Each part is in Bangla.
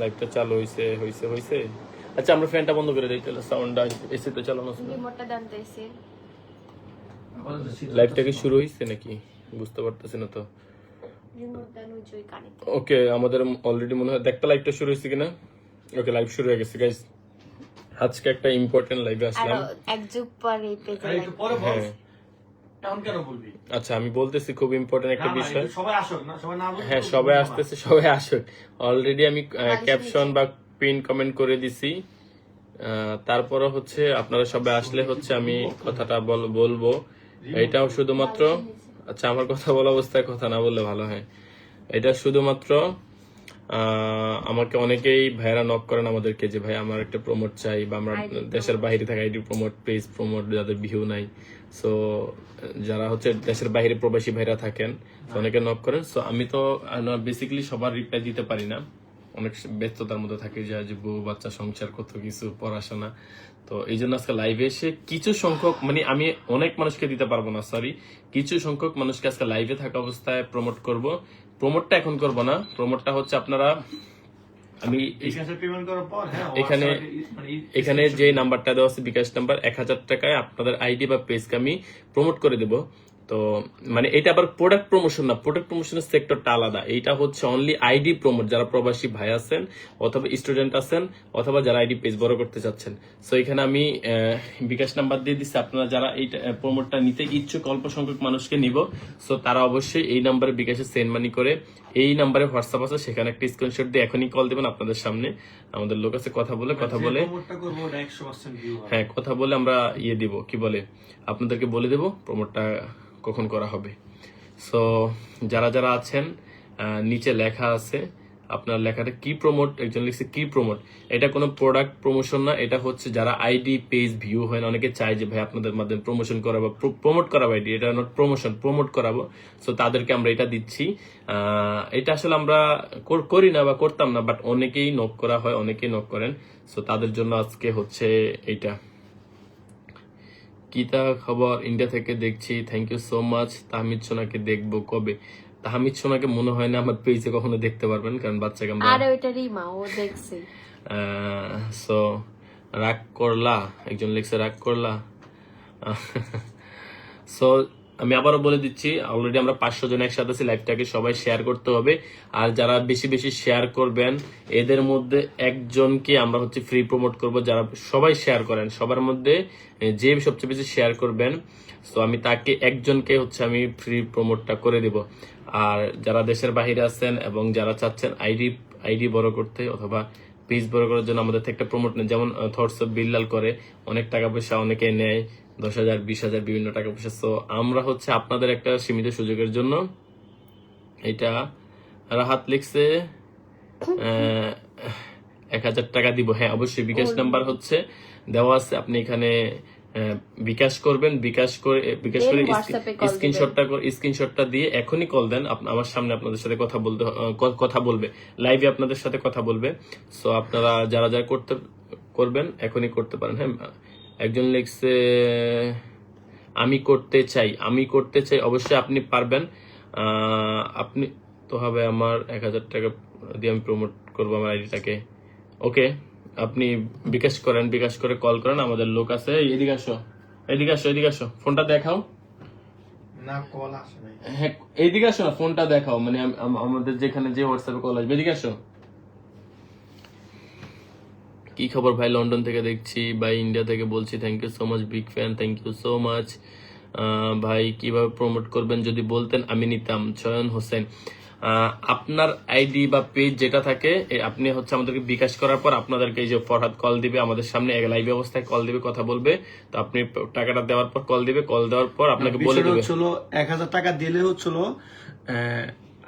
লাইভটা চালু হইছে হইছে হইছে। আচ্ছা আমরা ফ্যানটা বন্ধ করে দিই তাহলে সাউন্ডটা এসে তো চালানো আছে। রিমোটটা দানতেছি। লাইভটা কি শুরু হইছে নাকি বুঝতে পারতেছি না তো। রিমোট দান ওই কানেক্ট। ওকে আমাদের অলরেডি মনে হয় দেখতে লাইভটা শুরু হয়েছে কিনা। ওকে লাইভ শুরু হয়ে গেছে গাইস। আজকে একটা ইম্পর্টেন্ট লাইভে আর আসলাম। এক যুগ পরে এই পেজে একটু পরে বল। হ্যাঁ এখন কেন বলবি? আচ্ছা আমি বলতেছি খুব ইম্পর্টেন্ট একটা না, না, বিষয়। একটু সবাই আসুক না, সবাই না বললে হ্যাঁ তো সবাই বলবো না। আসতেছে, সবাই আসুক। অলরেডি আমি ক্যাপশন বা পিন কমেন্ট করে দিছি। তারপরে হচ্ছে আপনারা সবাই আসলে হচ্ছে আমি কথাটা বলবো। এটাও শুধুমাত্র আচ্ছা আমার কথা বলা অবস্থায় কথা না বললে ভালো হয়। এটা শুধুমাত্র আমাকে অনেকেই ভাইরা নক করেন আমাদেরকে যে ভাই আমার একটা প্রমোট চাই বা আমরা দেশের বাইরে থাকা আইডি প্রমোট পেজ প্রমোট যাদের ভিউ নাই। সো যারা হচ্ছে দেশের বাইরে প্রবাসী ভাইরা থাকেন অনেকে নক করেন। সো আমি তো বেসিক্যালি সবার রিপ্লাই দিতে পারি না, অনেক ব্যস্ততার মধ্যে থাকি, যে বউ বাচ্চা সংসার কত কিছু পড়াশোনা। তো এই জন্য আজকে লাইভে এসে কিছু সংখ্যক মানে আমি অনেক মানুষকে দিতে পারবো না, সরি, কিছু সংখ্যক মানুষকে আজকে লাইভে থাকা অবস্থায় প্রমোট করব। প্রমোটটা এখন করব না, প্রমোটটা হচ্ছে আপনারা আমি বিকাশের পেমেন্ট করার পর হ্যাঁ এখানে যে নাম্বারটা দেওয়া আছে বিকাশ নাম্বার 1000 টাকায় আপনাদের আইডি বা পেজকে আমি প্রমোট করে দেব। তো মানে এটা আবার প্রোডাক্ট প্রমোশন না, প্রোডাক্ট প্রমোশনের সেক্টরটা আলাদা। এইটা হচ্ছে অনলি আইডি প্রমোট, যারা প্রবাসী ভাই আছেন অথবা স্টুডেন্ট আছেন অথবা যারা আইডি পেজ বড় করতে চাচ্ছেন। সো এখানে আমি বিকাশ নাম্বার দিয়ে দিচ্ছি, আপনারা যারা এই প্রমোটটা নিতে ইচ্ছুক অল্প সংখ্যক মানুষকে নিব। সো তারা অবশ্যই এই নাম্বারে বিকাশে সেন্ড মানি করে এই নাম্বারে হোয়াটসঅ্যাপ আছে সেখানে একটা স্ক্রিনশট দিয়ে এখনই কল দেবেন। আপনাদের সামনে আমাদের লোক আছে, কথা বলে হ্যাঁ কথা বলে আমরা দিব কি বলে আপনাদেরকে বলে দেব প্রমোটটা কখন করা হবে। সো যারা যারা আছেন নিচে লেখা আছে আপনার লেখাটা কি প্রমোট, একজন লিখছে কি প্রমোট। এটা কোনো প্রোডাক্ট প্রমোশন না, এটা হচ্ছে যারা আইডি পেজ ভিউ হয় না, অনেকে চায় যে ভাই আপনাদের মাধ্যমে প্রমোশন করাবো, প্রমোট করাবো আইডি, এটা নট প্রমোশন, প্রমোট করাবো। সো তাদেরকে আমরা এটা দিচ্ছি। এটা আসলে আমরা করি না বা করতাম না, বাট অনেকেই নক করা হয়, অনেকেই নক করেন। সো তাদের জন্য আজকে হচ্ছে এইটা। কিতা খবর, ইন্ডিয়া থেকে দেখছি, thank you so much. Tahmid সোনাকে দেখবো কবে? তাহমিদ সোনাকে মনে হয় না আমার পেজে কখনো দেখতে পারবেন, কারণ বাচ্চাকে আমরা আরে ওইটা রিমা ও দেখছে। সো রাগ করলা, একজন লিখছে রাগ করলা। সো আমি আবারও বলে দিচ্ছি, অলরেডি আমরা 500 জন একসাথে আছি, লাইভটাকে সবাই শেয়ার করতে হবে। আর যারা বেশি বেশি শেয়ার করবেন এদের মধ্যে একজনকে আমরা হচ্ছে ফ্রি প্রমোট করব। যারা সবাই শেয়ার করেন সবার মধ্যে যে সবচেয়ে বেশি শেয়ার করবেন, তো আমি তাকে একজনকে হচ্ছে আমি ফ্রি প্রমোটটা করে দেব। আর যারা দেশের বাইরে আছেন এবং যারা চাচ্ছেন আইডি বড় করতে অথবা পেজ বড় করার জন্য আমাদের থেকে একটা প্রমোট নেই, যেমন থটস অফ বিল্লাল করে, অনেক টাকা পয়সা অনেকে নেয়, 10,000 20,000 বিভিন্ন টাকা পয়সা। তো আমরা হচ্ছে আপনাদের একটা সীমিত সুযোগের জন্য এটা রাহাত লিখছে 1000 টাকা দিব। হ্যাঁ অবশ্যই বিকাশ নাম্বার হচ্ছে দেওয়া আছে, আপনি এখানে বিকাশ করবেন, বিকাশ করে স্ক্রিনশটটা দিয়ে এখনই কল দেন। আমার সামনে আপনাদের সাথে কথা বলবে, লাইভে আপনাদের সাথে কথা বলবে। সো আপনারা যারা যারা করবেন এখনই করতে পারেন। হ্যাঁ একজন লিখছে আমি করতে চাই, অবশ্যই আপনি পারবেন। আপনি তো হবে আমার 1000 টাকা দিয়ে আমি প্রমোট করবো আমার আইডিটাকে। ওকে আপনি বিকাশ করেন, বিকাশ করে কল করেন, আমাদের লোক আছে। এদিকে আসো, ফোনটা দেখাও না, কল আসে নাই। হ্যাঁ এইদিকে আসো না, ফোনটা দেখাও, মানে আমাদের যেখানে যে হোয়াটসঅ্যাপে কল আসবে। এদিকে আসো। কি খবর ভাই? লন্ডন থেকে দেখছি ভাই, ইন্ডিয়া থেকে বলছি, thank you so much, big fan, thank you so much. ভাই কিভাবে প্রমোট করবেন যদি বলতেন আমি নিতাম। চয়ন হোসেন, আপনার আইডি বা পেজ যেটা থাকে আপনি হচ্ছে আমাদেরকে বিকাশ করার পর আপনাদেরকে এই যে ফরহাদ কল দিবে, আমাদের সামনে লাইভ অবস্থায় কল দিবে, কথা বলবে। তো আপনি টাকাটা দেওয়ার পর কল দিবে, কল দেওয়ার পর আপনাকে বলে দেবে। 1000 টাকা দিলে হচ্ছিল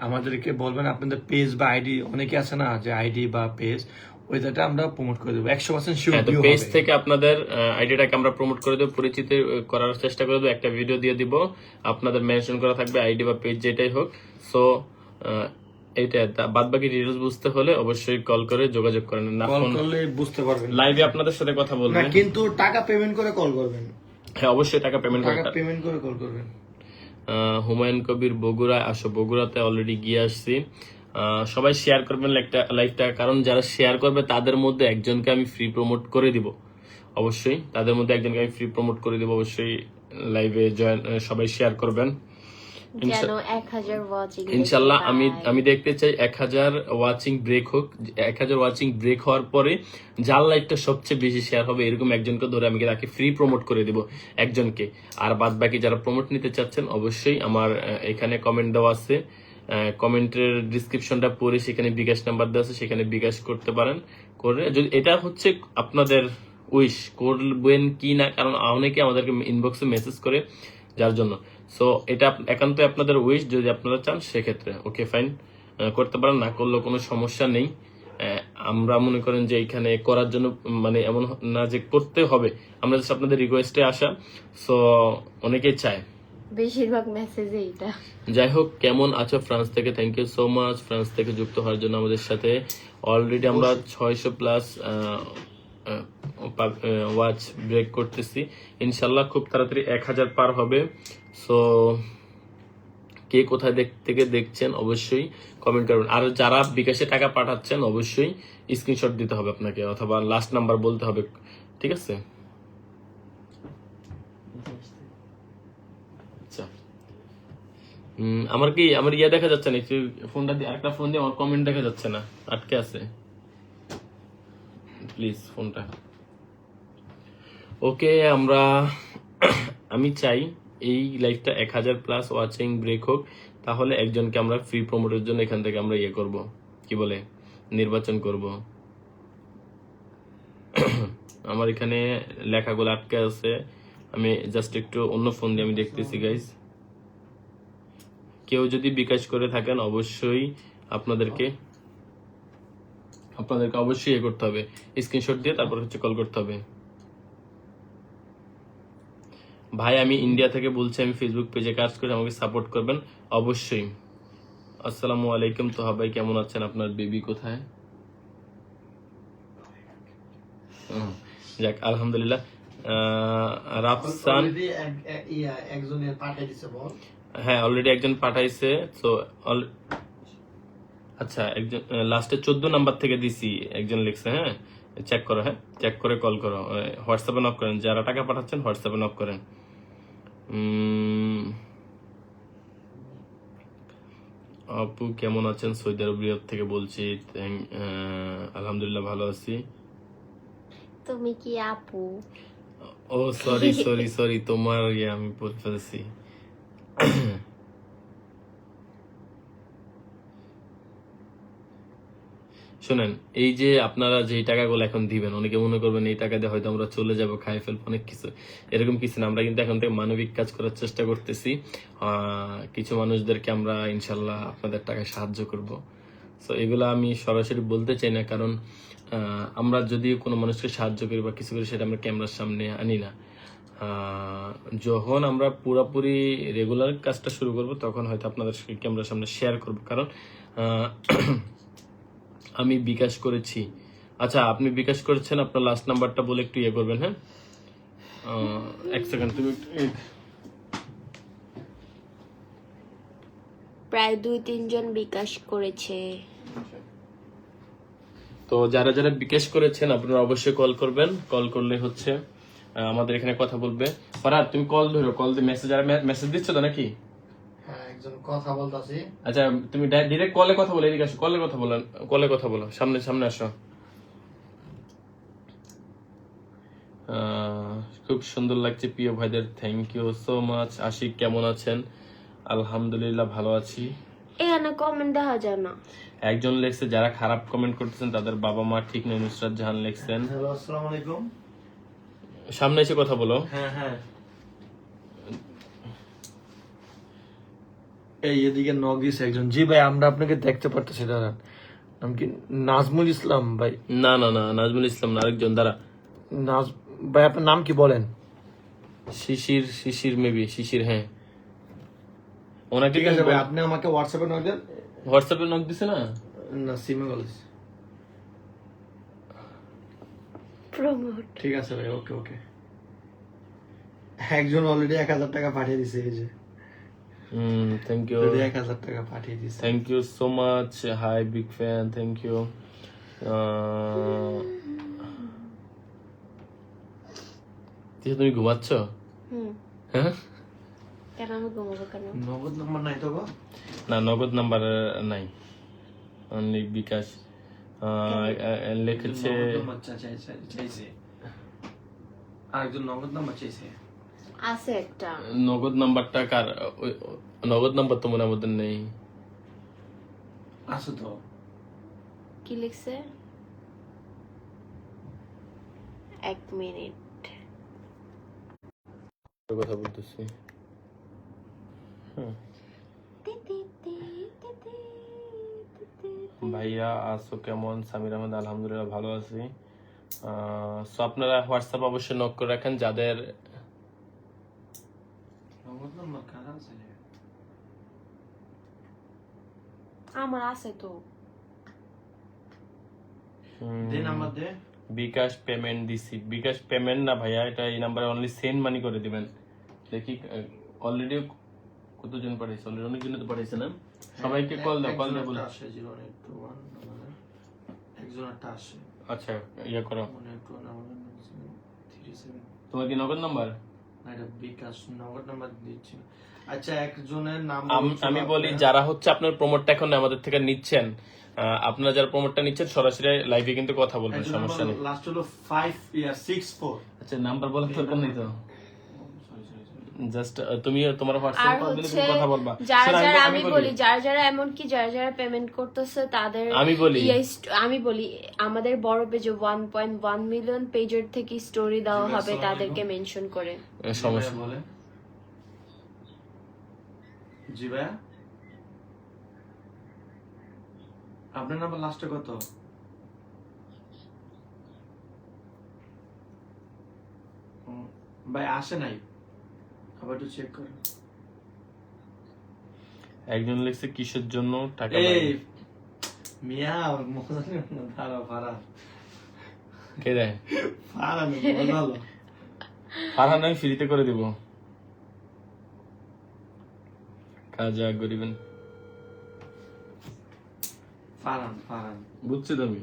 আমাদেরকে বলবেন আপনাদের পেজ বা আইডি, অনেকে আছে না যে আইডি বা পেজ, ওইটা আমরা প্রমোট করে দেবো 100% শিওর। পেজ থেকে আপনাদের আইডিটাকে আমরা প্রমোট করে দেবো, পরিচিত করার চেষ্টা করে দেবো, একটা ভিডিও দিয়ে দিব, আপনাদের মেনশন করা থাকবে আইডি বা পেজ যেটাই হোক। সো এইটা বাদ বাকি ডিটেইলস বুঝতে হলে অবশ্যই কল করে যোগাযোগ করেন, না কল ফোন করলে বুঝতে পারবেন। লাইভে আপনাদের সাথে কথা বলবেন, কিন্তু টাকা পেমেন্ট করে কল করবেন। হ্যাঁ অবশ্যই টাকা পেমেন্ট করে কল করবেন। হুমায়ুন কবির, বগুড়ায় আসো। বগুড়াতে অলরেডি গিয়ে আসছি। সবাই শেয়ার করবেন লাইভটা, কারণ যারা শেয়ার করবে তাদের মধ্যে একজনকে আমি ফ্রি প্রমোট করে দিব। অবশ্যই তাদের মধ্যে একজনকে আমি ফ্রি প্রমোট করে দিব। অবশ্যই লাইভে জয়েন, সবাই শেয়ার করবেন। যেন 1000 ওয়াচিং ইনশাল্লাহ আমি দেখতে চাই 1000 ওয়াচিং ব্রেক হোক। 1000 ওয়াচিং ব্রেক হওয়ার পরে যার লাইভটা সবচেয়ে বেশি শেয়ার হবে এরকম একজনকে ধরে আমি তাকে ফ্রি প্রমোট করে দিব, একজনকে। আর বাদ বাকি যারা প্রমোট নিতে চাচ্ছেন অবশ্যই আমার এখানে কমেন্ট দেওয়া আছে, কমেন্টের ডিসক্রিপশনটা পড়ে সেখানে বিকাশ নাম্বার দেওয়া আছে, সেখানে বিকাশ করতে পারেন। করে যদি এটা হচ্ছে আপনাদের উইশ করবেন কি না, কারণ অনেকে আমাদেরকে ইনবক্সে মেসেজ করে, যার জন্য। সো এটা একান্তই আপনাদের উইশ, যদি আপনারা চান সেক্ষেত্রে ওকে ফাইন করতে পারেন, না করলেও কোনো সমস্যা নেই। আমরা মনে করেন যে এখানে করার জন্য মানে এমন না যে করতে হবে, আমরা জাস্ট আপনাদের রিকোয়েস্টে আসা। সো অনেকেই চায়, বেশিরভাগ মেসেজে এটা। যাই হোক, কেমন আছো ফ্রান্স থেকে? Thank you so much France থেকে যুক্ত হওয়ার জন্য আমাদের সাথে। অলরেডি আমরা 600+ ওয়াচ ব্রেক করতেছি, ইনশাল্লাহ খুব তাড়াতাড়ি 1000 পার হবে। সো কে কোথায় থেকে দেখছেন অবশ্যই কমেন্ট করবেন। আর যারা বিকাশে টাকা পাঠাচ্ছেন অবশ্যই স্ক্রিনশট দিতে হবে আপনাকে, অথবা লাস্ট নাম্বার বলতে হবে, ঠিক আছে? আচ্ছা, আমার ইয়ে দেখা যাচ্ছে না, একটু ফোনটা দিয়ে আরেকটা ফোন দিয়ে, আমার কমেন্ট দেখা যাচ্ছে না, আটকে আছে, প্লিজ ফোনটা। ওকে, আমি চাই এই লাইভটা 1000+ ওয়াচিং ব্রেক হোক, তাহলে একজনকে আমরা ফ্রি প্রমোটের জন্য এখান থেকে আমরা ইয়ে করব, কি বলে, নির্বাচন করব। আমার এখানে লেখাগুলো আটকে আছে, আমি জাস্ট একটু অন্য ফোন দিয়ে আমি দেখতেছি গাইজ। কেউ যদি বিকাশ করে থাকেন অবশ্যই আপনাদেরকে অবশ্যই ইয়ে করতে হবে, স্ক্রিনশট দিয়ে তারপর হচ্ছে কল করতে হবে। ভাই আমি ইন্ডিয়া থেকে বলছি, আমি ফেসবুক পেজে কাজ করি, আমাকে সাপোর্ট করবেন অবশ্যই। আসসালামু আলাইকুম তোহা ভাই, কেমন আছেন? আপনার বেবি কোথায়? যাক আলহামদুলিল্লাহ। রাফসান, হ্যাঁ অলরেডি একজন পাঠাইছে। তো আচ্ছা, একজন লাস্টে 14 নাম্বার থেকে দিছি, একজন লিখছে। হ্যাঁ চেক করো, হ্যাঁ চেক করে কল করো, হোয়াটসঅ্যাপে নক করেন, যারা টাকা পাঠাচ্ছেন হোয়াটসঅ্যাপে নক করেন। আপু কেমন আছেন? সৌদি আরব রিয়াদ থেকে বলছি। আলহামদুলিল্লাহ ভালো আছি। তুমি কি আপু? ও সরি সরি সরি, তোমার আমি বলে ফেলছি। শোনেন, এই যে আপনারা যে টাকাগুলো এখন দিবেন, অনেকে মনে করবেন এই টাকা দিয়ে হয়তো আমরা চলে যাব, খাই ফেলবো, অনেক কিছু, এরকম কিছু না। আমরা কিন্তু এখন থেকে মানবিক কাজ করার চেষ্টা করতেছি। কিছু মানুষদেরকে আমরা ইনশাল্লাহ আপনাদের টাকায় সাহায্য করব। সো এগুলো আমি সরাসরি বলতে চাই না, কারণ আমরা যদি কোনো মানুষকে সাহায্য করি বা কিছু করি, সেটা আমরা ক্যামেরার সামনে আনি না। যখন আমরা পুরোপুরি রেগুলার কাজটা শুরু করব, তখন হয়তো আপনাদের ক্যামেরার সামনে শেয়ার করব, কারণ আমি বিকাশ করেছি। আচ্ছা, আপনি বিকাশ করেছেন, আপনার লাস্ট নাম্বারটা বলে একটু ইয়ে করবেন। হ্যাঁ এক সেকেন্ড, তুমি প্রায় 2-3 জন বিকাশ করেছে। তো যারা যারা বিকাশ করেছেন আপনারা অবশ্যই কল করবেন। কল করলে হচ্ছে আমাদের এখানে কথা বলবে। ফারাদ তুমি কল ধরো, কল দিয়ে মেসেজ দিচ্ছ তো নাকি? হ্যাঁ, একজন কথা বলতাছি। আচ্ছা, তুমি ডাইরেক্ট কলে কথা বলো, এদিকে আসো, কলে কথা বলো, সামনে সামনে আসো। খুব সুন্দর লাগছে প্রিয় ভাইদের, thank you so much. Ashiq কেমন আছেন? আলহামদুলিল্লাহ ভালো আছি। এখানে কমেন্ট দেখা যায় না। একজন লেখছে যারা খারাপ কমেন্ট করতেছেন তাদের বাবা মা ঠিক নেই, নুসরাত জাহান লেখছেন। হ্যালো, আসসালামু আলাইকুম। সামনে এসে কথা বলো। হ্যাঁ হ্যাঁ, এই এদিকে নক দিয়েছে একজন। জি ভাই, আমরা আপনাকে দেখতে পারতেছি, দাঁড়ান। নাম কি? নাজমুল ইসলাম ভাই? না না না, নাজমুল ইসলাম না, আরেকজন। দাঁড়া, ভাই আপনার নাম কি বলেন? শিশির মেবি, শিশির। হ্যাঁ ওনাকে ঠিক আছে ভাই, আপনি আমাকে হোয়াটসঅ্যাপে নক দেন। হোয়াটসঅ্যাপে নক দিছে না? না, সিমে বলেছে। প্রমোট। ঠিক আছে ভাই, ওকে ওকে। একজন অলরেডি 1000 টাকা পাঠিয়ে দিছে, এই যে। থ্যাংক ইউ, যদি 1000 টাকা পাঠিয়ে দিছে। Thank you so much, hi big fan, thank you. তুমি ঘুমাচ্ছ? হ্যাঁ, কেন আমি ঘুমাবো কেন? নগদ নাম্বার নাই তো গো? না নগদ নাম্বার নাই, অনলি বিকাশ। লিখেছে নগদ নাম্বার চাইছে, আরেকজন নগদ নাম্বার চাইছে। আছে একটা। নগদ নাম্বারটা কার? নগদ নাম্বার তো মনে আমাদের নেই। আছে তো। কি লিখছে? 1 মিনিট। কথা বলতেছি। ভাইয়া আছো কেমন? সামির আহমেদ, আলহামদুলিল্লাহ ভালো আছি। সো আপনারা হোয়াটসঅ্যাপ অবশ্যই নক করে রাখেন যাদের নগদ নাম্বার কার আছে? আমার আছে তো। দে নাম্বার দে। বিকাশ পেমেন্ট দিছি। বিকাশ পেমেন্ট না ভাইয়া, এটা এই নাম্বারে অনলি সেন্ড মানি করে দিবেন। দেখি অলরেডি কতজন পাঠাইছে? অলরেডি অনেকজন তো পাঠাইছে না? সবাইকে কল দাও, কল দিয়ে বলো। আসে 0821 নাম্বার একজন একটা আসে। আচ্ছা ইয়া করো, 37। তোমার কি নগদ নাম্বার? না, এটা বিকাশ নগদ নাম্বার দিচ্ছি না। আচ্ছা, একজনের নাম আমি বলি যারা হচ্ছে আপনার প্রমোটটা এখন আমাদের থেকে নিচ্ছেন, আপনারা যারা প্রমোটটা নিচ্ছেন সরাসরি লাইভে কিন্তু কথা বলবেন, সমস্যা নেই। লাস্ট হলো 564। আচ্ছা নাম্বার বলার দরকার নেই তো, জাস্ট তুমি তোমার আর হোয়াটসঅ্যাপ কল দিলে হচ্ছে তুমি কথা বলবা। যারা শোনো, যারা আমি বলি যারা যারা এমনকি যারা যারা পেমেন্ট করতেছে তাদের আমি বলি আমাদের বড় পেজে 1.1 মিলিয়ন পেজের থেকে স্টোরি দেওয়া হবে তাদেরকে মেনশন করে। সমস্যা বলে জি ভাইয়া, আপনার নাম্বার লাস্টে কত? ভাই আসে নাই, আবার একটু চেক করুন। একজন লিখছে কিসের জন্য টাকা এই পাই? মিয়া মজা নিও না, দাঁড়াও ফারহান। কে দেয়? ফারহান মজা হলো। ফারহান আমি ফ্রিতে করে দিব, কাজা করিবেন। ফারহান বুঝছি তো আমি।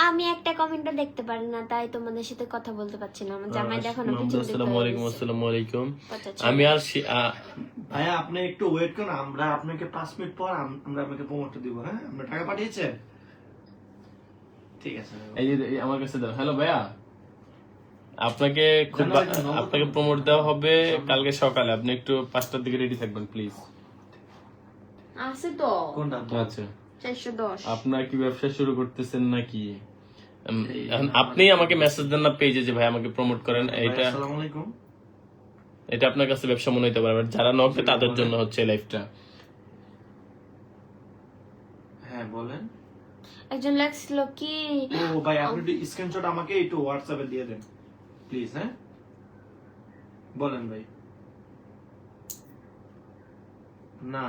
আমি একটা কমেন্টও দেখতে পারি না, তাই তোমাদের সাথে কথা বলতে পারছি না। আমার জামাই দেখো না পিছন দিকে। আসসালামু আলাইকুম। আসসালামু আলাইকুম। আচ্ছা, আমি আর ভাইয়া আপনি একটু ওয়েট করুন, আমরা আপনাকে 5 মিনিট পর আমরা আপনাকে প্রমোটটা দিব। হ্যাঁ, আমরা টাকা পাঠিয়েছেন? ঠিক আছে। এই যে আমার কাছে দাও। হ্যালো ভাইয়া, আপনাকে আপনাকে প্রমোট দেওয়া হবে কালকে সকালে। আপনি একটু 5টার দিকে রেডি থাকবেন প্লিজ। আছে তো কোনটা? আচ্ছা, 410। আপনার কি ব্যবসা শুরু করতেছেন নাকি? এখন আপনি আমাকে মেসেজ দেন না পেজে যে ভাই আমাকে প্রমোট করেন। আসসালামু আলাইকুম। এটা আপনার কাছে ব্যবসা মনে হতে পারে, যারা নকবে তাদের জন্য হচ্ছে লাইফটা। হ্যাঁ বলেন। একজন লেখছিল কি, ও ভাই আপনি একটু স্ক্রিনশট আমাকে একটু হোয়াটসঅ্যাপে দিয়ে দেন প্লিজ। হ্যাঁ বলেন ভাই। না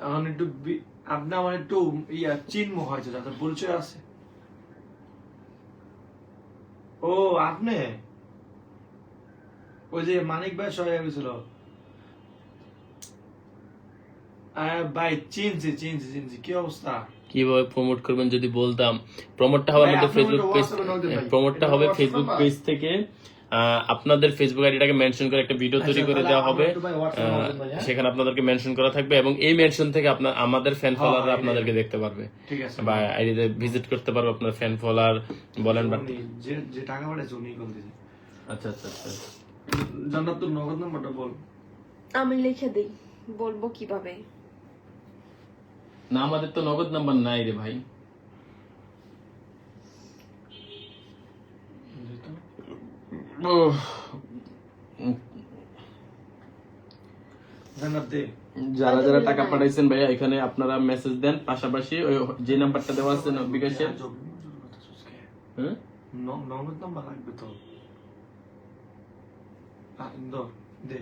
এখন একটু আপনি আমার একটু চিহ্ন হয়েছে, যাদের পরিচয় আছে। ও আপনি ওই যে মানিক ভাই সবাই গেছিল ভাই, চিনছি। কি অবস্থা? কিভাবে প্রমোট করবেন যদি বলতাম। প্রমোটটা হবে আমাদের ফেসবুক পেজ, প্রমোটটা হবে ফেসবুক পেজ থেকে। আপনাদের ফেসবুক আইডিটাকে মেনশন করে একটা ভিডিও তৈরি করে দেওয়া হবে, সেখানে আপনাদেরকে মেনশন করা থাকবে এবং এই মেনশন থেকে আপনার আমাদের ফ্যান ফলোয়াররা আপনাদেরকে দেখতে পারবে, ঠিক আছে, বা আইডিতে ভিজিট করতে পারবে আপনার ফ্যান ফলোয়ার বলেন। যে টাকা পাঠাইছে উনি কোন দিন? আচ্ছা, জান্নাত তোর নগদ নাম্বারটা বল। আমি লিখে দিই, বলবো কিভাবে? না আমাদের তো নগদ নাম্বার নাই রে ভাই। যারা যারা টাকা পাঠাইছেন ভাইয়া এখানে আপনারা মেসেজ দেন, পাশাপাশি ওই যে নাম্বারটা দেওয়া আছে বিকাশের। নগদ নাম্বার লাগবে তো। দে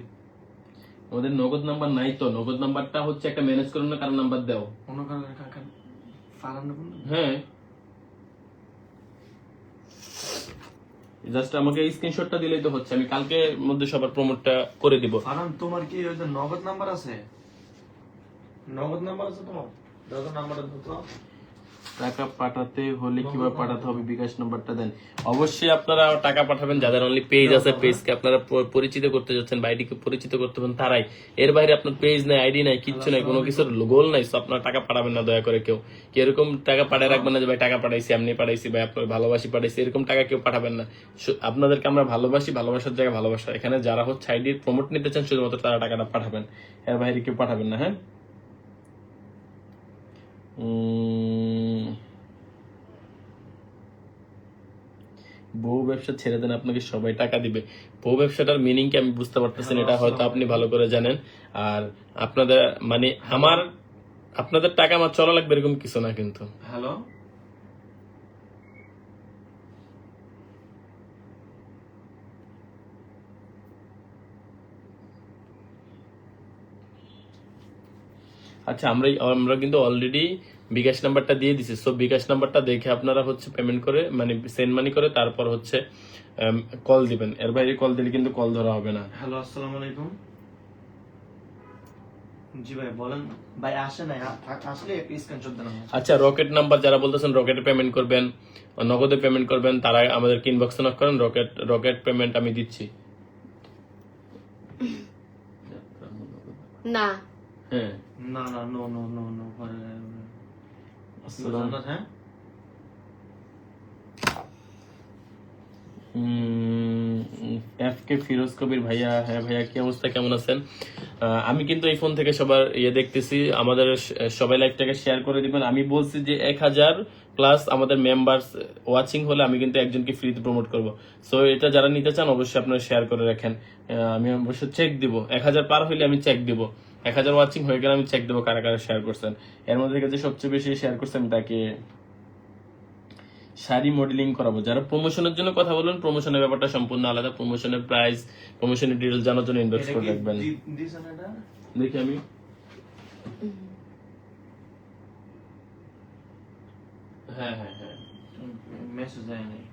আমাদের নগদ নাম্বার নাই তো, নগদ নাম্বারটা হচ্ছে একটা ম্যানেজ করুন না, কারো নাম্বার দাও। অন্য কারো কাকা ফারান হ্যাঁ, জাস্ট আমাকে স্ক্রিনশটটা দিলেই তো হচ্ছে, আমি কালকের মধ্যে সবার প্রমোটটা করে দিব। ফারান তোমার কি ওই যে নগদ নাম্বার আছে? নগদ নাম্বার আছে তোমার? নগদ নাম্বারটা দাও তো। টাকা পাঠাতে হলে কিভাবে পাঠাতে হবে, বিকাশ নাম্বারটা দেন। অবশ্যই আপনারা টাকা পাঠাবেন যাদের অনলি পেজ আছে, পেজকে আপনারা পরিচিত করতে যাচ্ছেন বা আইডিকে পরিচিত করতে হবেন তারাই। এর বাইরে আপনার পেজ নাই, আইডি নাই, কিচ্ছু নাই, কোনো কিছুর গোল নাই, সো আপনারা টাকা পাঠাবেন না দয়া করে কেউ। কি এরকম টাকা পাঠিয়ে রাখবেন না যে ভাই টাকা পাঠাইছি, এমনি পাঠাইছি, ভাই আপনার ভালোবাসি পাঠাইছি, এরকম টাকা কেউ পাঠাবেন না। আপনাদেরকে আমরা ভালোবাসি, ভালোবাসার জায়গায় ভালোবাসা। এখানে যারা হচ্ছে আইডির প্রমোট নিতে চান শুধুমাত্র তারা টাকাটা পাঠাবেন, এর বাইরে কেউ পাঠাবেন না। হ্যাঁ, বউ ব্যবসা ছেড়ে দেন, আপনাকে সবাই টাকা দিবে। বউ ব্যবসাটার মিনিং কি আমি বুঝতে পারতেছেন, এটা হয়তো আপনি ভালো করে জানেন। আর আপনাদের মানে আপনাদের টাকা আমার চলা লাগবে এরকম কিছু না কিন্তু। হ্যালো, আচ্ছা, আমরা কিন্তু অলরেডি বিকাশ নাম্বারটা দিয়ে দিছি, সো বিকাশ নাম্বারটা দেখে আপনারা হচ্ছে পেমেন্ট করে মানে সেন্ড মানি করে তারপর হচ্ছে কল দিবেন। এর বাইরে কল দিলে কিন্তু কল ধরা হবে না। হ্যালো, আসসালামু আলাইকুম। জি ভাই বলেন। ভাই আসে নাই, আসলে একটা স্ক্রিনশট দেন। আচ্ছা, রকেট নাম্বার যারা বলতেছেন রকেটে পেমেন্ট করবেন, নগদে পেমেন্ট করবেন, তারা আমাদেরকে ইনবক্সে নক করেন, রকেট পেমেন্ট আমি দিচ্ছি। না হ্যাঁ, না না, নো নো নো নো। হ্যাঁ, এফকে ফিরোজ কবির ভাইয়া, হ্যাঁ ভাইয়া কি অবস্থা, কেমন আছেন? আমি কিন্তু এই ফোন থেকে সবার দেখতেছি, আমাদের সবাই লাইভটাকে শেয়ার করে দিবেন। আমি বলছি যে 1000 প্লাস আমাদের মেম্বার্স ওয়াচিং হলে আমি কিন্তু একজনকে ফ্রিতে প্রমোট করব। সো এটা যারা নিতে চান অবশ্যই আপনারা শেয়ার করে রাখেন। আমি অবশ্যই চেক দিব, 1000 পার হইলে আমি চেক দিব, 1000 ওয়াচিং হয়ে গেলে আমি চেক দেবো কারা কারা শেয়ার করছেন। এর মধ্যে থেকে যে সবচেয়ে বেশি শেয়ার করছেন তাকে শাড়ি মডেলিং করাবো। যারা প্রমোশনের জন্য কথা বলবেন, প্রমোশনের ব্যাপারটা সম্পূর্ণ আলাদা। প্রমোশনের প্রাইস, প্রমোশনের ডিটেইলস জানার জন্য ইনবক্স করে রাখবেন। দেখি আমি হ্যাঁ হ্যাঁ হ্যাঁ, মেসেজ যায় নাই।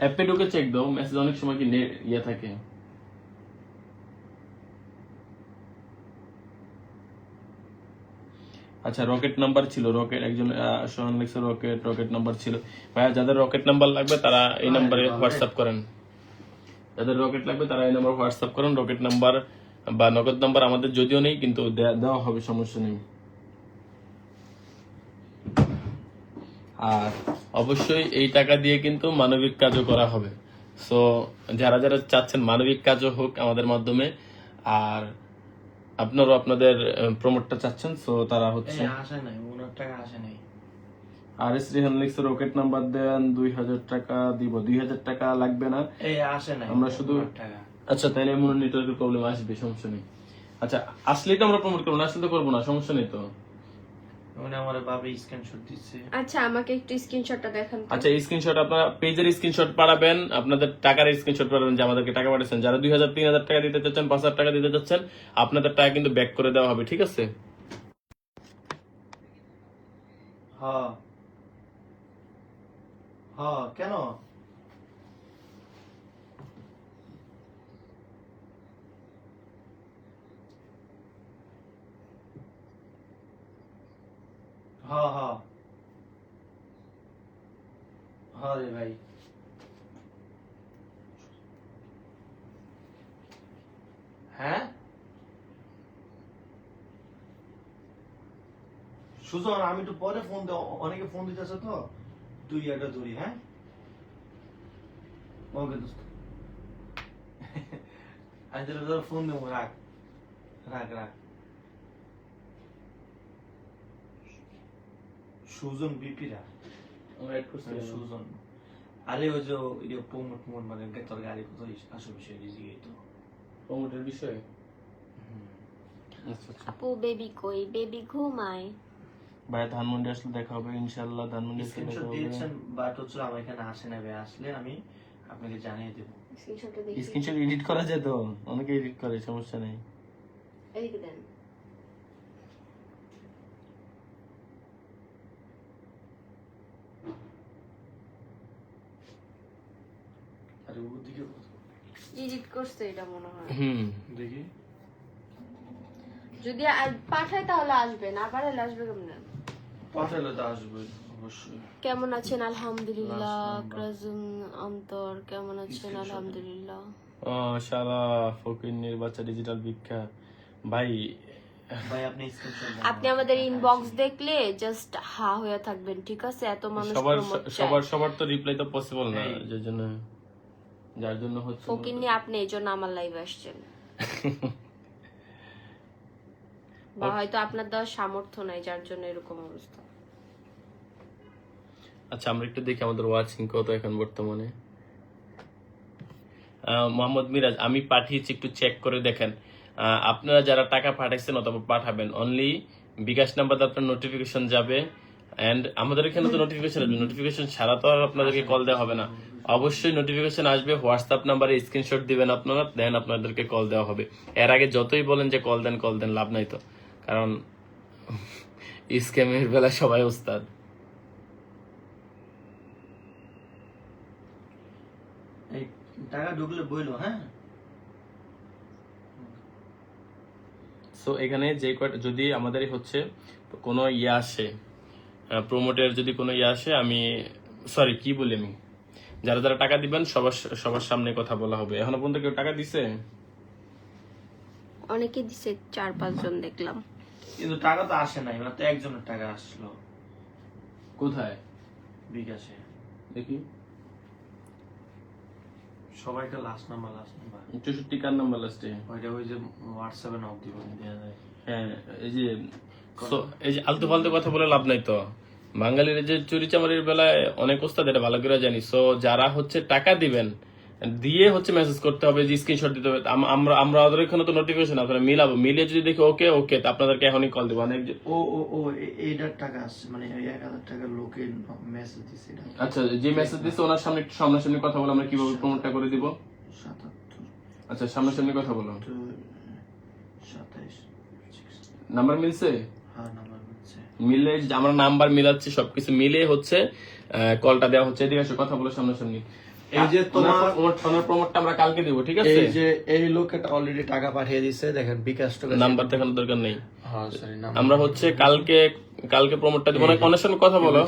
অ্যাপে ঢুকে চেক দাও, মেসেজ অনেক সময় কি ইয়ে থাকে। আচ্ছা, রকেট নাম্বার ছিল, রকেট একজন সোহান লিখছে রকেট নাম্বার ছিল। ভাইয়া যাদের রকেট নাম্বার লাগবে তারা এই নাম্বারে হোয়াটসঅ্যাপ করেন, যাদের রকেট লাগবে তারা এই নাম্বার হোয়াটসঅ্যাপ করেন। রকেট নাম্বার বা নগদ নাম্বার আমাদের যদিও নেই, কিন্তু দেওয়া হবে, সমস্যা নেই। আর অবশ্যই এই টাকা দিয়ে কিন্তু মানবিক কাজও করা হবে। সো যারা যারা চাচ্ছেন মানবিক কাজও হোক আমাদের মাধ্যমে, আর আপনারাও আপনাদের প্রমোটটা চাচ্ছেন, সো তারা হচ্ছে আসে নাই, ওনার টাকা আসে নাই। আর এস রিহান লিখছে রকেট নাম্বার দেন, 2000 টাকা দিব। 2000 টাকা লাগবে না, এই আসে নাই, আমরা শুধু টাকা। আচ্ছা, তাইলে মনে নেটওয়ার্কের প্রবলেম আসবে, সমস্যা নেই। আচ্ছা, আসলেই তো আমরা প্রমোট করবো না, আসলে তো করবো না, সমস্যা নেই তো। মানে আমার বাবা স্ক্রিনশট দিচ্ছে। আচ্ছা, আমাকে একটু স্ক্রিনশটটা দেখান তো। আচ্ছা, এই স্ক্রিনশট আপনারা পেজের স্ক্রিনশট পাঠাবেন, আপনাদের টাকার স্ক্রিনশট পাঠাবেন যে আমাদেরকে টাকা পাঠাচ্ছেন। যারা 2000 3000 টাকা দিতে চাচ্ছেন, 5000 টাকা দিতে চাচ্ছেন, আপনাদের টাকা কিন্তু ব্যাক করে দেওয়া হবে, ঠিক আছে? হ্যাঁ হ্যাঁ, কেন? হ্যাঁ হ্যাঁ হ্যাঁ রে ভাই। হ্যাঁ সুজন, আমি একটু পরে ফোন দেব, অনেকে ফোন দিতেছে তো, তুই এটা ধরি। হ্যাঁ, ওকে দোস্ত, আমি তোর ফোন দেবো, রাখ রাখ রাখ। সুজন বিপিরা, সুজন, আরে ওই যে প্রমোট মানে তোর গাড়ি কত আসল বিষয় তো প্রমোটের বিষয়ে। আচ্ছা আচ্ছা, আপু বেবি কই? বেবি ঘুমায়। ভাই ধানমন্ডি আসলে দেখা হবে ইনশাআল্লাহ। ধানমন্ডি আসলে দেখা স্ক্রিনশট হবে। দিয়েছেন, বাট হচ্ছে আমার এখানে আসে না ভাই, আসলে আমি আপনাকে জানিয়ে দেবো। স্ক্রিনশটটা দেখি। স্ক্রিনশট এডিট করা যায় তো, অনেকে এডিট করে, সমস্যা নেই। এদিকে দেন। আরে ওদিকে এডিট করছে এটা মনে হয়। দেখি। যদি পাঠায় তাহলে আসবে, না পাঠালে আসবে কেমনে? পাঠালে তো আসবে অবশ্যই। কেমন আছেন? আলহামদুলিল্লাহ। ক্রাজুম অন্তর কেমন আছেন? আলহামদুলিল্লাহ। ও সারা ফকিন্নির বাচ্চা ডিজিটাল ভিক্ষা ভাই। ভাই আপনি স্ক্রিনশট আপনি আমাদের ইনবক্স দেখলে জাস্ট হা হয়ে থাকবেন, ঠিক আছে? এত মানুষ promote চায়। সবার তো রিপ্লাই তো পসিবল না, যার জন্য হচ্ছে ফকিন্নি আপনি এই জন্য আমার লাইভে আসছেন, বা হয়তো আপনার দেওয়ার সামর্থ্য নাই যার জন্য এরকম অবস্থা। আচ্ছা আমরা একটু দেখি আমাদের ওয়াচিং কত এখন বর্তমানে। মোহাম্মদ মিরাজ, আমি পাঠিয়েছি, একটু চেক করে দেখেন। আপনারা যারা টাকা পাঠাইছেন অথবা পাঠাবেন, অনলি বিকাশ নাম্বারে আপনার নোটিফিকেশন যাবে। এন্ড আমাদের এখানে তো নোটিফিকেশন আসবে, নোটিফিকেশন ছাড়া তো আর আপনাদেরকে কল দেওয়া হবে না। অবশ্যই নোটিফিকেশন আসবে, হোয়াটসঅ্যাপ নাম্বারে স্ক্রিনশট দিবেন আপনারা, দেন আপনাদেরকে কল দেওয়া হবে। এর আগে যতই বলেন যে কল দেন লাভ নাই তো, কারণ স্ক্যামের বেলা সবাই ওস্তাদ। এই টাকা ঢুকলে বইলো, হ্যাঁ। সো এখানে যে যদি আমাদের হচ্ছে কোনো ইয়ে আসে, প্রোমোটের যদি কোনো ইয়ে আসে, আমি সরি কি বলি, আমি যারা যারা টাকা দিবেন সবার সামনে কথা বলা হবে। এখনো পর্যন্ত কেউ টাকা দিছে? অনেকে দিছে, 4-5 জন দেখলাম। কিন্তু টাকা তো আসে নাই, মানে তো একজনের টাকা আসলো কোথায়? বিকাশে দেখি সবাইকে লাস্ট নাম্বার 64 কার নাম্বার লাস্টে? ওইটা ওই যে হোয়াটসঅ্যাপে নক দিব দেয়া যায়। হ্যাঁ এই যে আলতু ফালতু কথা বলে লাভ নাই তো। বাঙালির যে চুরি চামারির বেলায় অনেক ওস্তাদ, এটা ভালো করে জানি। সো যারা হচ্ছে টাকা দিবেন, দিয়ে হচ্ছে মেসেজ করতে হবে, যে স্ক্রিনশট দিতে হবে। আমরা ওদের এখানে তো নোটিফিকেশন আপনারা মিলাবো, মিলিয়ে যদি দেখি ওকে ওকে, তো আপনাদেরকে এখনই কল দেবো। অনেক ও এইটার টাকা আসছে, মানে 1000 টাকা লোকে মেসেজ দিছে। আচ্ছা, যে মেসেজ দিচ্ছে ওনার সামনে একটু সামনাসামনি কথা বলে আমরা কিভাবে প্রমোটটা করে দিব। 77 আচ্ছা সামনাসামনি কথা বলো। 27 নাম্বার মিলছে? হ্যাঁ নাম্বার হচ্ছে মিলে আমরা নাম্বার মিলাচ্ছি, সবকিছু মিলে হচ্ছে কলটা দেওয়া হচ্ছে। এদিকে এসে কথা বলো সামনাসামনি। এই যে তোমার প্রমোটটা আমরা কালকে দিব, ঠিক আছে? এই যে এই লোকটা অলরেডি টাকা পাঠিয়ে দিয়েছে, দেখেন বিকাশ টাকা নাম্বার দেখানোর দরকার নেই। হ্যাঁ সরি, আমরা হচ্ছে কালকে প্রমোটটা দিব। অনেক সময় কথা বলো,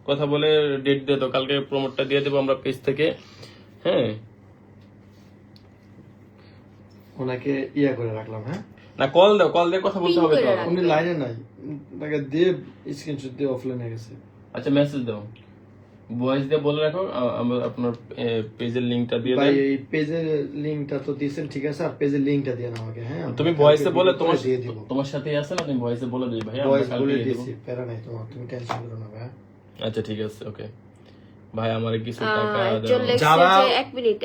কথা বলে ডেট দিয়ে দাও, কালকে প্রমোটটা দিয়ে দেবো আমরা পেজ থেকে। হ্যাঁ ওনাকে ইয়া করে রাখলাম। হ্যাঁ না, কল দিয়ে কথা বলতে হবে তো। উনি লাইনে নাই, টাকা দিয়ে স্ক্রিনশট দিয়ে অফলাইনে গেছে। আচ্ছা মেসেজ দাও, ভয়েস দিয়ে বলে রাখো, আমরা আপনার পেজের লিংকটা দিয়ে ভাই দাও। এই পেজের লিংকটা তো দিয়েছেন, ঠিক আছে, আর পেজের লিংকটা দিয়ে না আমাকে। হ্যাঁ তুমি ভয়েসে বলে দিয়ে দিব, তোমার সাথেই আছে না, তুমি ভয়েসে বলে দিই ভাই, আমরা ভয়েস কালকে বলে দিয়ে দেব। দিয়েছি, প্যারা নাই তোমার, তুমি টেনশন করো না ভাই। আচ্ছা ঠিক আছে, ওকে ভাই, আমার কিছু টাকা একজন দাও। লেখছে যে 1 মিনিট,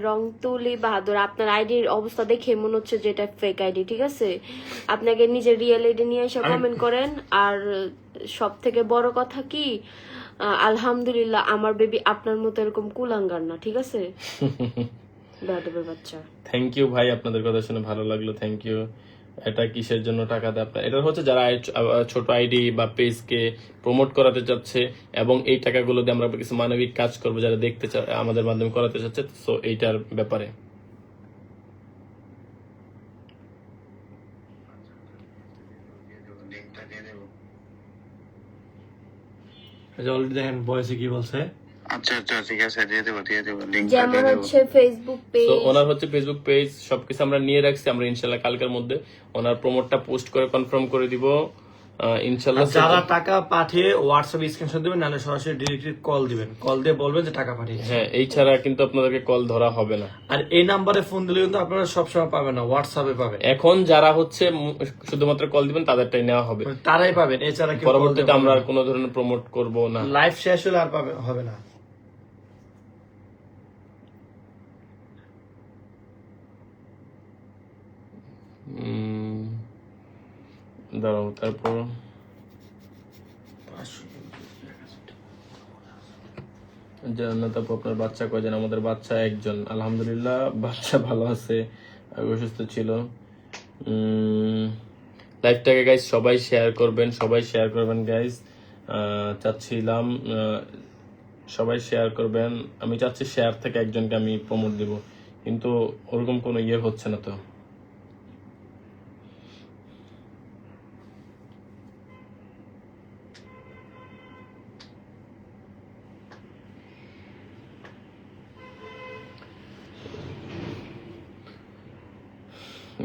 রংতুলি বাহাদুর, আপনার আইডির অবস্থা দেখে মনে হচ্ছে যে এটা ফেক আইডি, ঠিক আছে? আপনাকে নিজের রিয়েল আইডি নিয়ে এসে কমেন্ট করেন। আর সব থেকে বড় কথা কি, আলহামদুলিল্লাহ আমার বেবি আপনার মতো এরকম কুলাঙ্গার না, ঠিক আছে? বেয়াদবের বাচ্চা। থ্যাংক ইউ ভাই, আপনাদের কথা শুনে ভালো লাগলো, থ্যাংক ইউ। এটা কিসের জন্য টাকা দেয় আপনার? এটা হচ্ছে যারা ছোট আইডি বা পেজকে প্রমোট করাতে চাচ্ছে, এবং এই টাকাগুলো দিয়ে আমরা কিছু মানবিক কাজ করবো, যারা দেখতে চায় আমাদের মাধ্যমে করাতে চাচ্ছে। সো এইটার ব্যাপারে অলরেডি দেখেন ভয়েসে কি বলছে। আচ্ছা ঠিক আছে, দিয়ে দেবো লিংকটা যেমন দিয়ে দেবো। হচ্ছে ফেসবুক পেজ, তো ওনার হচ্ছে ফেসবুক পেজ সবকিছু আমরা নিয়ে রাখছি। আমরা ইনশাল্লাহ কালকের মধ্যে ওনার প্রমোটটা পোস্ট করে কনফার্ম করে দিব ইনশাল্লাহ। যারা টাকা পাঠিয়ে হোয়াটসঅ্যাপ স্ক্রিনশট দিবেন, নাহলে সরাসরি ডিরেক্টলি কল দিবেন, কল দিয়ে বলবেন যে টাকা পাঠিয়েছে। হ্যাঁ, এই ছাড়া কিন্তু আপনাদেরকে কল ধরা হবে না। আর এই নাম্বারে ফোন দিলে কিন্তু আপনারা সবসময় পাবেন না, হোয়াটসঅ্যাপে পাবেন। এখন যারা হচ্ছে শুধুমাত্র কল দিবেন তাদেরটাই নেওয়া হবে, তারাই পাবেন, এছাড়া কেউ পরবর্তীতে আমরা আর কোনো ধরনের প্রমোট করব না। লাইভ শেষ হলে আর পাবে হবে না। দাঁড়াও, তারপর জান্নাত আপু আপনার বাচ্চা কয়জন? আমাদের বাচ্চা একজন, আলহামদুলিল্লাহ বাচ্চা ভালো আছে, আগে অসুস্থ ছিল। লাইভটাকে গাইজ সবাই শেয়ার করবেন গাইজ। চাচ্ছিলাম সবাই শেয়ার করবেন, আমি চাচ্ছি শেয়ার থেকে একজনকে আমি প্রমোট দিব, কিন্তু ওরকম কোনো ইয়ে হচ্ছে না তো।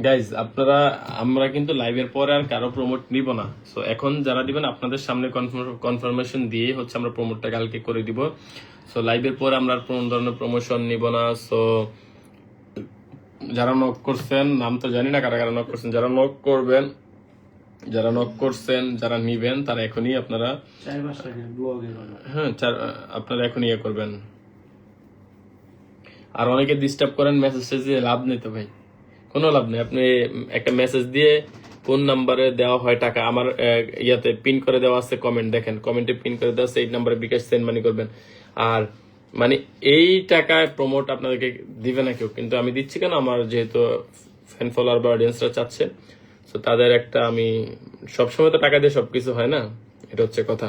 গাইজ আপনারা, আমরা কিন্তু লাইভের পরে আর কারো প্রমোট নিব না। সো এখন যারা দিবেন আপনাদের সামনে কনফার্মেশন দিয়ে হচ্ছে আমরা প্রমোটটা কালকে করে দিব। সো লাইভের পরে আমরা আর কোনো ধরনের প্রমোশন নিব না। সো যারা নক করছেন, নাম তো জানি না কারা কারা নক করছেন, যারা নক করবেন, যারা নক করছেন, যারা নিবেন তারা এখনই আপনারা আপনারা এখন ইয়ে করবেন। আর অনেকে ডিস্টার্ব করেন মেসেজ দিয়ে, লাভ নেই তো ভাই, কোনো লাভ নেই। আপনি একটা মেসেজ দিয়ে কোন নাম্বারে দেওয়া হয় টাকা, আমার ইয়াতে পিন করে দেওয়া আছে, কমেন্ট দেখেন, কমেন্টে পিন করে দেওয়া আছে, এই নাম্বারে বিকাশ সেন্ড মানি করবেন। আর মানে এই টাকায় প্রমোট আপনাদেরকে দিবে না কেউ, কিন্তু আমি দিচ্ছি কেন, আমার যেহেতু ফ্যান ফলোয়ার বা অডিয়েন্সরা চাচ্ছে, তো তাদের একটা আমি সবসময় তো টাকা দিয়ে সবকিছু হয় না, এটা হচ্ছে কথা।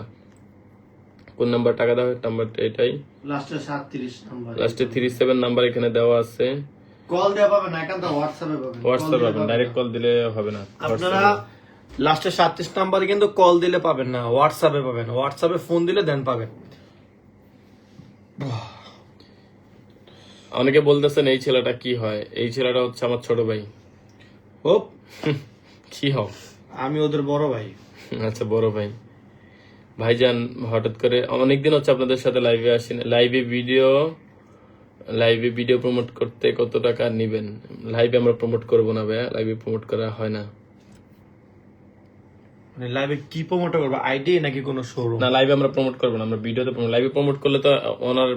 কোন নাম্বার টাকা দেওয়া হয়, নাম্বারটা এটাই, লাস্টে 37 নাম্বার এখানে দেওয়া আছে। কল দেওয়া পাবেন না, একান্ত হোয়াটসঅ্যাপ পাবেন, ডাইরেক্ট কল দিলে হবে না। আপনারা লাস্টে 37 নাম্বারে কিন্তু কল দিলে পাবেন না, হোয়াটসঅ্যাপে পাবেন, হোয়াটসঅ্যাপে ফোন দিলে দেন পাবেন। অনেকে বলতেছেন এই ছেলেটা কি হয়, এই ছেলেটা হচ্ছে আমার ছোট ভাই। ও কি হও? আমি ওদের বড় ভাই। আচ্ছা, বড় ভাই। ভাইজান হঠাৎ করে অনেকদিন হচ্ছে আপনাদের সাথে লাইভে আসি না। লাইভে ভিডিও প্রমোট করতে কত টাকা নিবেন? লাইভে আমরা প্রমোট করবো না ভাইয়া, লাইভে প্রমোট করা হয় না। মানে লাইভে কি প্রমোট করবো, আইডি নাকি কোনো শোরুম? না, লাইভে আমরা প্রমোট করবো না, আমরা ভিডিওতে প্রমোট। লাইভে প্রমোট করলে তো ওনার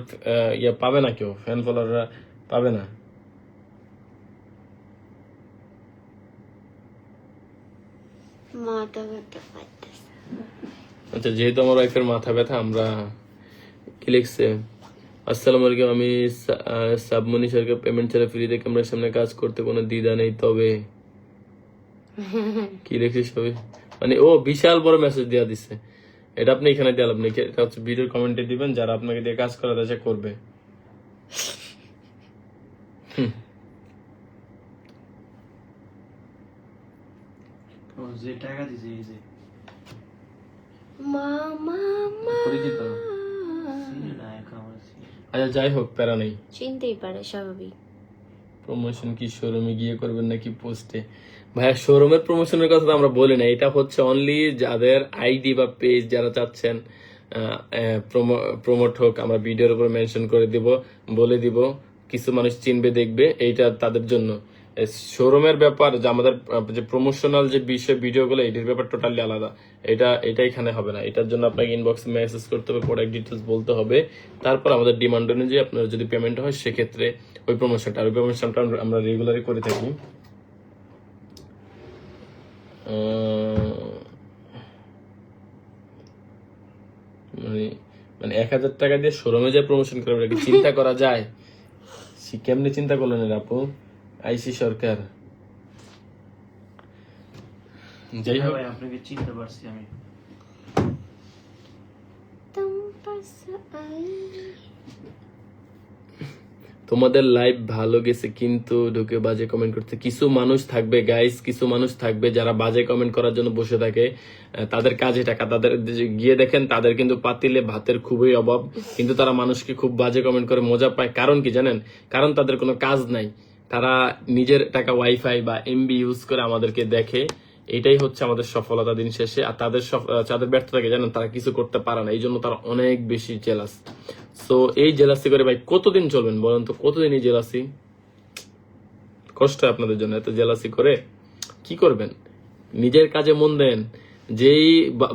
ইয়ে পাবে না, কেউ ফ্যান ফলোয়াররা পাবে না। মাথা ব্যথা পাইতেছে। আচ্ছা, যেহেতু আমার ওয়াইফের মাথা ব্যথা, আমরা কি লিখছে, আসসালামু আলাইকুম, আমি সাবমনি সরকার পেমেন্ট ছাড়া ফ্রিতে ক্যামেরার সামনে কাজ করতে কোনো দ্বিধা নেই, তবে কি লিখছে সবাই, মানে ও বিশাল বড় মেসেজ দেওয়া দিচ্ছে। এটা আপনি এখানে দিয়ে আপনি এটা হচ্ছে ভিডিওর কমেন্টে দিবেন, যারা আপনাকে দিয়ে কাজ করাতে সে করবে। যে টাকা দিছে এই যে মামা পরিচিত। আচ্ছা, যাই হোক, প্যারা নেই। চিনতেই পারে, স্বাভাবিক। প্রমোশন কি শোরুমে গিয়ে করবেন নাকি পোস্টে? ভাইয়া, শোরুমের প্রমোশনের কথা তো আমরা বলি না, এটা হচ্ছে অনলি যাদের আইডি বা পেজ যারা চাচ্ছেন প্রমোট হোক, আমরা ভিডিওর উপর মেনশন করে দিব, বলে দিব, কিছু মানুষ চিনবে, দেখবে, এইটা তাদের জন্য। শোরুমের ব্যাপার যে আমাদের যে প্রমোশনাল যে বিষয় ভিডিওগুলো, এটির ব্যাপার টোটালি আলাদা। এটা এখানে হবে না। এটার জন্য আপনাকে ইনবক্সে মেসেজ করতে হবে, প্রোডাক্ট ডিটেলস বলতে হবে, তারপর আমাদের ডিমান্ড অনুযায়ী আপনার যদি পেমেন্ট হয় সেক্ষেত্রে ওই প্রমোশনটা আমরা রেগুলারই করে থাকি। মানে 1000 টাকা দিয়ে শোরুমে যে প্রমোশন করবে, কি চিন্তা করা যায়? কেমনি চিন্তা করলেন আপু? আইসি সরকার। যাই হোক, আপনাকে চিনতে পারছি আমি। তোমাদের লাইভ ভালো গেছে, কিন্তু ঢুকে বাজে কমেন্ট করতে কিছু মানুষ থাকবে গাইস, কিছু মানুষ থাকবে যারা বাজে কমেন্ট করার জন্য বসে থাকে। তাদের কাজে টাকা, তাদের গিয়ে দেখেন তাদের কিন্তু পাতিলে ভাতের খুবই অভাব, কিন্তু তারা মানুষকে খুব বাজে কমেন্ট করে মজা পায়। কারণ কি জানেন? কারণ তাদের কোনো কাজ নাই, তারা নিজের টাকা ওয়াইফাই বা এমবি ইউজ করে আমাদেরকে দেখে। এটাই হচ্ছে আমাদের সফলতা দিন শেষে। আর তাদের ব্যর্থতাকে জানেন, তারা কিছু করতে পারে না, এই জন্য তারা অনেক বেশি জেলাস। সো এই জেলাসি করে ভাই কতদিন চলবেন বলেন তো? কতদিন এই জেলাসি? কষ্ট হয় আপনাদের জন্য এত জেলাসি করে। কি করবেন? নিজের কাজে মন দেন। যেই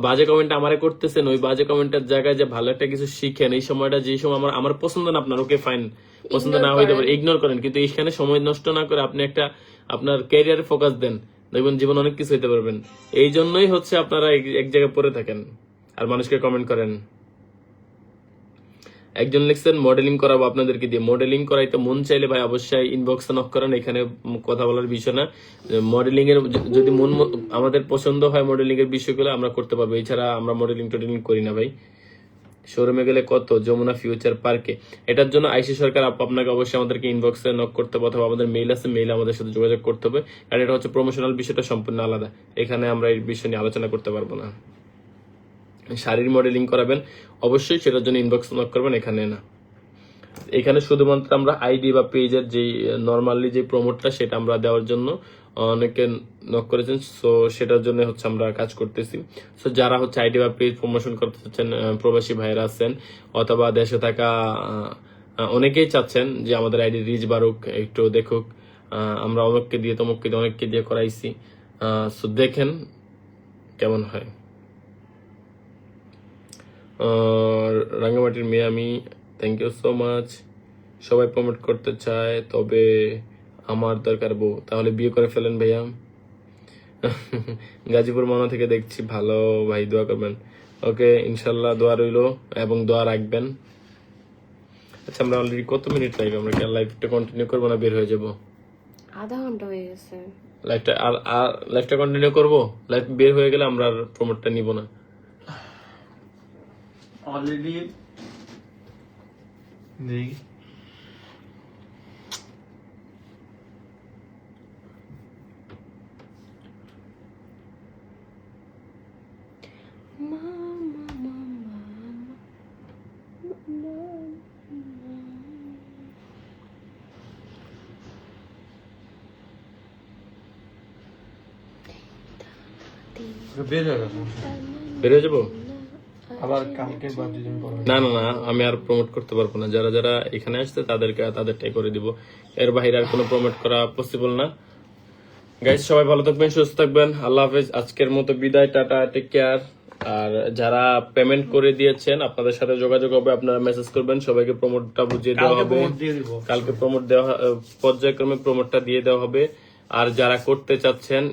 বাজে কমেন্ট আমারে করতেছেন, ওই বাজে কমেন্টের জায়গায় যে ভালো একটা কিছু শিখেন। এই সময়টা যেই সময় আমার পছন্দ না আপনার, ওকে ফাইন, পছন্দ না হইতে পারে, ইগনোর করেন, কিন্তু এইখানে সময় নষ্ট না করে আপনি একটা আপনার ক্যারিয়ারে ফোকাস দেন, দেখবেন জীবন অনেক কিছু হইতে পারবেন। এই জন্যই হচ্ছে আপনারা এক জায়গায় পড়ে থাকেন আর মানুষকে কমেন্ট করেন। একজন লিখছেন মডেলিং করাবো আপনাদেরকে দিয়ে। মডেলিং করাইতে মন চাইলে ভাই অবশ্যই ইনবক্সে নক করেন, এখানে কথা বলার বিষয় না। মডেলিং এর যদি আমাদের পছন্দ হয় মডেলিং এর বিষয়গুলো আমরা করতে পারবো, এছাড়া আমরা মডেলিং টডেলিং করি না ভাই। শোরুমে গেলে কত? যমুনা ফিউচার পার্কে। এটার জন্য আইসি সরকার আপনাকে অবশ্যই আমাদেরকে ইনবক্সে নক করতে হবে, অথবা আমাদের মেইল আছে, মেইলে আমাদের সাথে যোগাযোগ করতে হবে, কারণ এটা হচ্ছে প্রমোশনাল বিষয়টা সম্পূর্ণ আলাদা, এখানে আমরা এই বিষয় নিয়ে আলোচনা করতে পারবো না। শাড়ির মডেলিং করাবেন অবশ্যই সেটার জন্য ইনবক্স নক করবেন, এখানে না। এখানে শুধুমাত্র আমরা আইডি বা পেজের যে নর্মালি যে প্রমোটটা সেটা আমরা দেওয়ার জন্য অনেকে নক করেছেন, সো সেটার জন্য হচ্ছে আমরা কাজ করতেছি। সো যারা হচ্ছে আইডি বা পেজ প্রমোশন করতে চাচ্ছেন, প্রবাসী ভাইরা আছেন অথবা দেশে থাকা অনেকেই চাচ্ছেন যে আমাদের আইডি রিচ বাড়ুক, একটু দেখুক, আমরা অমুককে দিয়ে তমুককে দিয়ে অনেককে দিয়ে করাইছি, সো দেখেন কেমন হয়। রাঙ্গামাটির মেয়ে আমি, থ্যাংক ইউ সো মাচ। সবাই প্রমোট করতে চায়, তবে আমার দরকার বউ, তাহলে বিয়ে করে ফেলেন ভাইয়া। গাজীপুর মনা থেকে দেখছি, ভালো ভাই, দোয়া করবেন। ওকে, ইনশাল্লাহ দোয়া রইলো এবং দোয়া রাখবেন। আচ্ছা, আমরা অলরেডি কত মিনিট লাইভ? আমরা কি লাইভটা কন্টিনিউ করবো না বের হয়ে যাবো? আধা ঘন্টা হয়ে গেছে লাইভটা কন্টিনিউ করবো? লাইভ বের হয়ে গেলে আমরা আর প্রমোটটা নিব না। অলরেডি নেই। বের হয়ে গেছে, বের হয়ে যাবো? আবার কালকে বা দুদিন পর। না না না, আমি আর প্রমোট করতে পারবো না। যারা যারা এখানে আসছে তাদেরটাই করে দিব, এর বাইরে আর কোনো প্রমোট করা পসিবল না। গাইস, সবাই ভালো থাকবেন, সুস্থ থাকবেন, আল্লাহ হাফেজ। আজকের মতো বিদায়, টাটা, টেক কেয়ার। আর যারা পেমেন্ট করে দিয়েছেন আপনাদের সাথে যোগাযোগ হবে, আপনারা মেসেজ করবেন, সবাইকে প্রমোটটা বুঝিয়ে দেওয়া হবে। কালকে প্রমোট দেওয়া, পর্যায়ক্রমে প্রমোটটা দিয়ে দেওয়া হবে। আর যারা করতে চাচ্ছেন,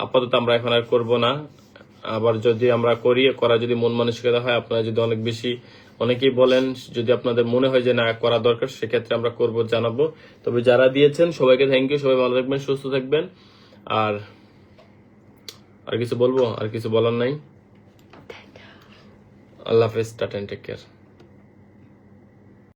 আপাতত আমরা এখন আর করবো না। আবার যদি আমরা করা যদি মন মানসিকতা হয়, আপনারা যদি অনেকেই বলেন, যদি আপনাদের মনে হয় যে না করা দরকার, সেক্ষেত্রে আমরা করবো, জানাবো। তবে যারা দিয়েছেন সবাইকে থ্যাংক ইউ, সবাই ভালো থাকবেন, সুস্থ থাকবেন। আর কিছু বলবো? আর কিছু বলার নাই। আল্লাহ হাফেজ, টাটা, টেক কেয়ার।